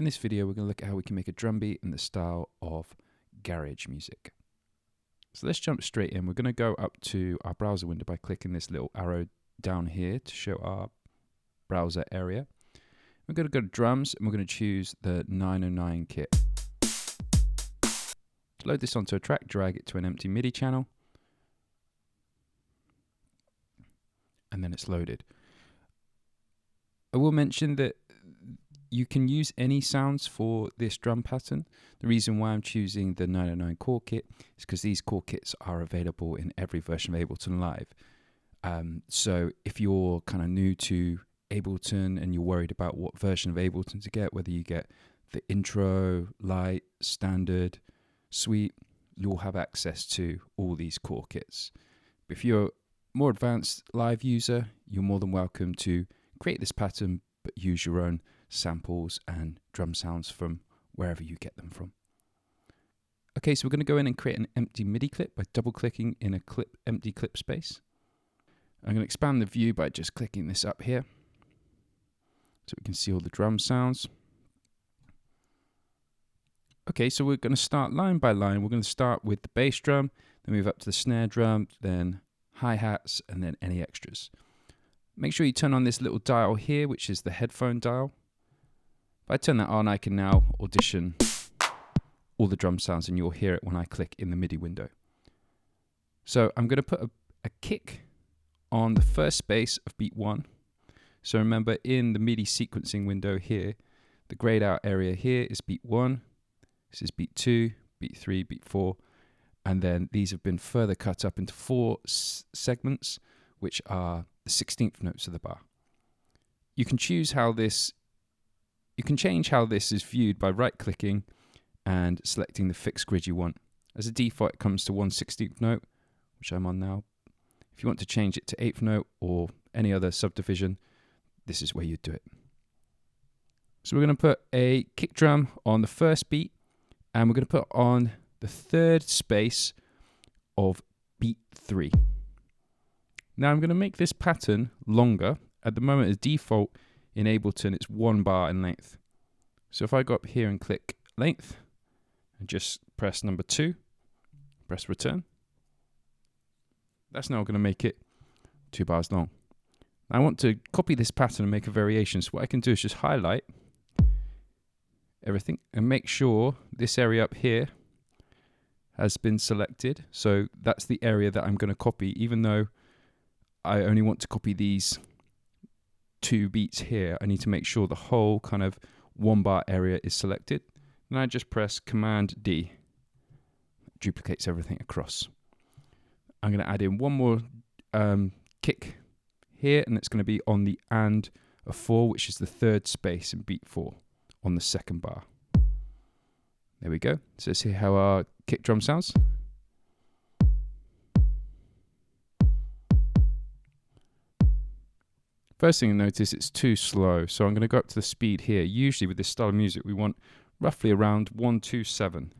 In this video, we're going to look at how we can make a drum beat in the style of garage music. So let's jump straight in. We're going to go up to our browser window by clicking this little arrow down here to show our browser area. We're going to go to drums and we're going to choose the 909 kit. To load this onto a track, drag it to an empty MIDI channel. And then it's loaded. I will mention that you can use any sounds for this drum pattern. The reason why I'm choosing the 909 core kit is because these core kits are available in every version of Ableton Live. So if you're kind of new to Ableton and you're worried about what version of Ableton to get, whether you get the intro, light, standard, suite, you'll have access to all these core kits. But if you're a more advanced live user, you're more than welcome to create this pattern, but use your own samples and drum sounds from wherever you get them from. Okay, so we're going to go in and create an empty MIDI clip by double-clicking in a empty clip space. I'm going to expand the view by just clicking this up here so we can see all the drum sounds. Okay, so we're going to start line by line. We're going to start with the bass drum, then move up to the snare drum, then hi-hats, and then any extras. Make sure you turn on this little dial here, which is the headphone dial. If I turn that on, I can now audition all the drum sounds, and you'll hear it when I click in the MIDI window. So I'm going to put a kick on the first space of beat 1. So remember, in the MIDI sequencing window here, the grayed out area here is beat 1. This is beat 2, beat 3, beat 4. And then these have been further cut up into 4 segments, which are the 16th notes of the bar. You can change how this is viewed by right-clicking and selecting the fixed grid you want. As a default, it comes to 1/16th note, which I'm on now. If you want to change it to 8th note or any other subdivision, this is where you do it. So we're going to put a kick drum on the first beat, and we're going to put on the third space of beat 3. Now I'm going to make this pattern longer. At the moment, as default in Ableton, it's 1 bar in length. So if I go up here and click length and just press number 2, press return, that's now going to make it 2 bars long. Now I want to copy this pattern and make a variation. So what I can do is just highlight everything and make sure this area up here has been selected. So that's the area that I'm going to copy, even though I only want to copy these 2 beats here. I need to make sure the whole kind of 1 bar area is selected. Then I just press Command D. It duplicates everything across. I'm going to add in one more kick here, and it's going to be on the and of 4, which is the third space in beat 4 on the second bar. There we go. So let's see how our kick drum sounds. First thing you notice, it's too slow, so I'm going to go up to the speed here. Usually with this style of music, we want roughly around 127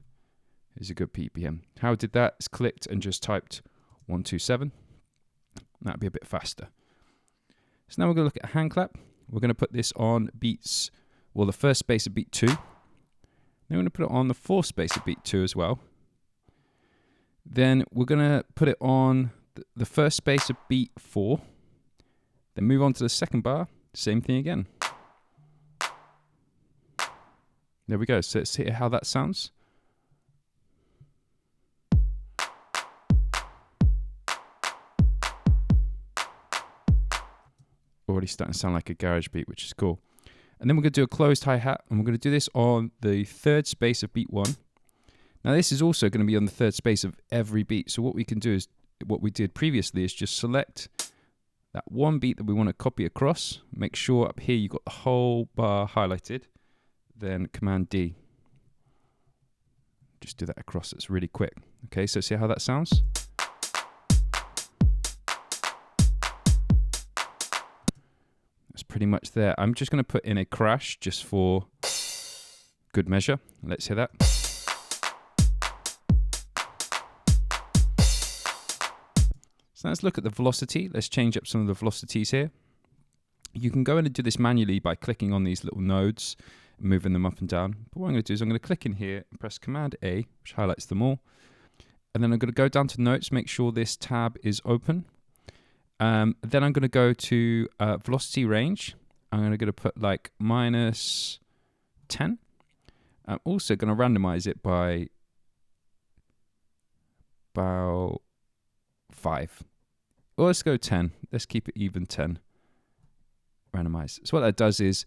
is a good BPM. How I did that is clicked and just typed 127. That'd be a bit faster. So now we're going to look at a hand clap. We're going to put this on beats, well, the first space of beat 2. Then we're going to put it on the fourth space of beat 2 as well. Then we're going to put it on the first space of beat 4. Then move on to the second bar, same thing again. There we go. So let's hear how that sounds. Already starting to sound like a garage beat, which is cool. And then we're going to do a closed hi-hat, and we're going to do this on the third space of beat 1. Now this is also going to be on the third space of every beat. So what we can do is, what we did previously is just select that one beat that we want to copy across. Make sure up here you've got the whole bar highlighted. Then Command D. Just do that across. It's really quick. Okay, so see how that sounds? That's pretty much there. I'm just going to put in a crash just for good measure. Let's hear that. So let's look at the velocity. Let's change up some of the velocities here. You can go in and do this manually by clicking on these little nodes. moving them up and down. But what I'm going to do is I'm going to click in here and press Command A, which highlights them all. And then I'm going to go down to Notes, make sure this tab is open. Then I'm going to go to velocity range. I'm going to put like -10. I'm also going to randomize it by about 5. Or let's go 10. Let's keep it even 10. Randomize. So what that does is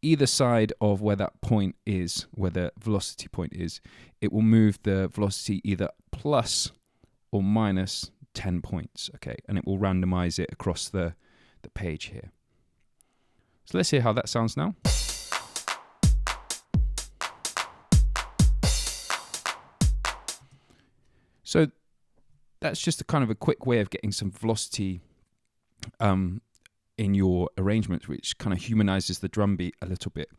either side of where that point is, where the velocity point is, it will move the velocity either plus or minus 10 points, okay? And it will randomize it across the page here. So let's hear how that sounds now. So that's just a kind of a quick way of getting some velocity in your arrangements, which kind of humanizes the drum beat a little bit.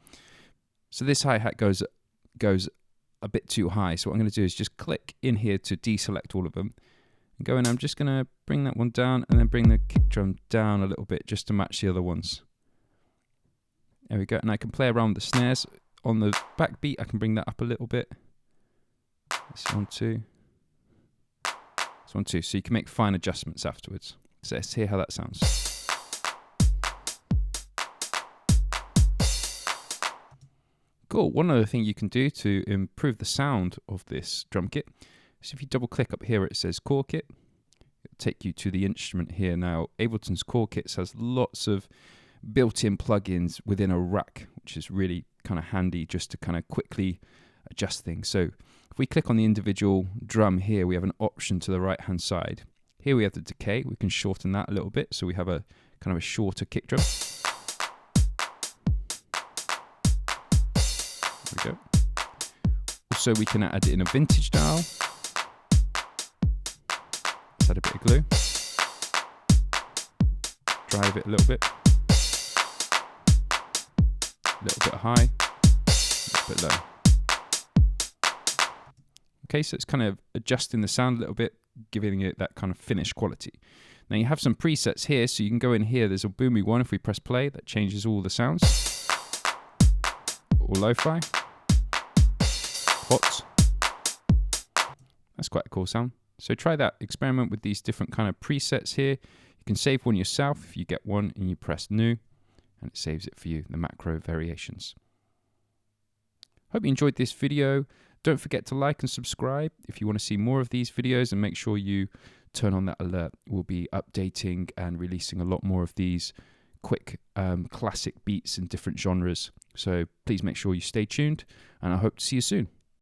So this hi-hat goes a bit too high. So what I'm going to do is just click in here to deselect all of them. And go in, I'm just going to bring that one down and then bring the kick drum down a little bit just to match the other ones. There we go. And I can play around with the snares. On the back beat, I can bring that up a little bit. This one too. This one too. So you can make fine adjustments afterwards. So let's hear how that sounds. Cool. One other thing you can do to improve the sound of this drum kit is if you double click up here, it says Core Kit. It'll take you to the instrument here. Now, Ableton's Core Kits has lots of built-in plugins within a rack, which is really kind of handy just to kind of quickly adjust things. So if we click on the individual drum here, we have an option to the right-hand side. Here we have the decay. We can shorten that a little bit, so we have a kind of a shorter kick drum. There we go. Also, we can add in a vintage dial. Let's add a bit of glue. Drive it a little bit. A little bit high. A little bit low. Okay, so it's kind of adjusting the sound a little bit, giving it that kind of finished quality. Now you have some presets here, so you can go in here. There's a boomy one. If we press play, that changes all the sounds. Or lo-fi. Hot. That's quite a cool sound. So try that. Experiment with these different kind of presets here. You can save one yourself if you get one and you press new, and it saves it for you, the macro variations. Hope you enjoyed this video. Don't forget to like and subscribe if you want to see more of these videos, and make sure you turn on that alert. We'll be updating and releasing a lot more of these quick classic beats in different genres. So please make sure you stay tuned, and I hope to see you soon.